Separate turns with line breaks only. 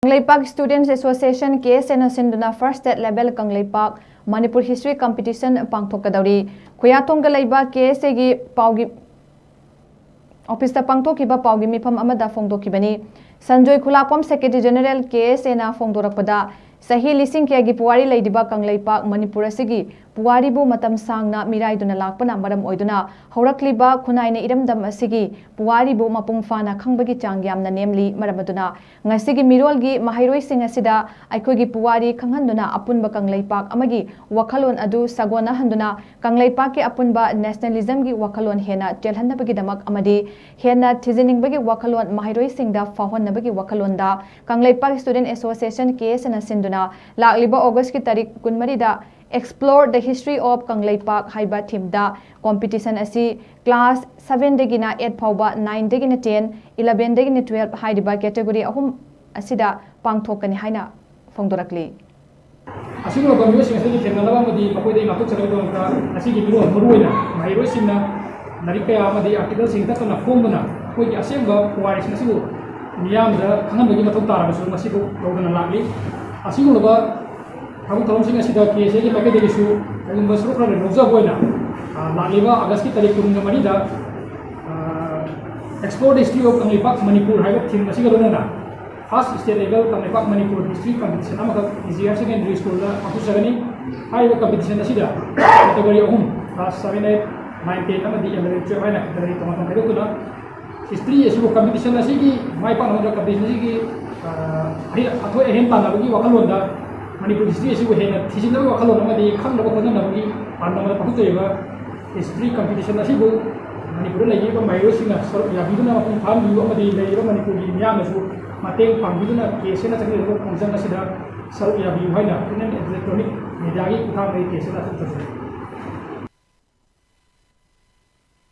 Kangleipak Students Association case and Sinduna first state level Kangleipak Manipur history competition Pangthok Kadouri Khuyatong Galaiba case egi paugi office ta pangthokiba paugi mifam amada phongdokibani Sanjoy Khulapam Secretary General case ena phongdorakpada sahi lising kyagi puwari leidiba Kangleipak Manipur asigi puwari bu matam sangna miraiduna lakpana maram oiduna haurakliba khunaina iramdam asigi puwari bu mapung fana khangbagi chang yamna nemli maramaduna ngasigi mirolgi mahairoi sing asida aikogi puwari khanghanduna apunba Kangleipak amagi wakhalon adu sagona handuna Kangleipak ki apunba nationalism gi wakhalon hena telhandabagi damak amadi hena thijiningbagi wakhalon mahairoi singda fahonnabagi wakhalonda Kangleipak Student Association case na Sinduna lakliba August ki tarik 12 da explore the history of Kangleipak haiba theme da competition asi class 7 degina 8 phauba 9 degina 10 11 degina 12 haiba category ahum asida pangthokani haina phongdorakli
asino gomyo sing asigi thengalaba madi makoi ngatu chalaidon ka asigi biro maruina mairo singna narikaya amadi article sing ta na phongduna koi asemba puwari sing asigu niyamda khanambagi mathau tarabasu masibu lodana lagli asino loba Kamu tolong sih ngasih tahu kiai saya pakai dari su, kalau masuk kerana roza boyna, lagiba August kita dari kurung kemari dah explore the history of Kangleipak Manipur, hai tim masih kalau nana, first state level Kangleipak Manipur history competition, nama easier secondary school dah, aku sekarang ni, hai competition nasi dah, kategori umum, class 7, 8, 9, 10, nama di elementary hai nak dari teman-teman itu tu dah, history ya sih competition nasi ki, mai pak nama competition nasi ki, hari atau tanah bagi wakal londa. Manipur history is we have teaching the Wakalo Namadi, Kangleipak Namadi, and Namada Pakuteva, history competition as you go. Manipur like my Rosina, Yabiduna, Pam, you already lay Manipur in Yamasu, Mate, Pambiduna, Kesena, Konzana Sida, Saudi Abihana, electronic, Medagi, Kutami, Kesena.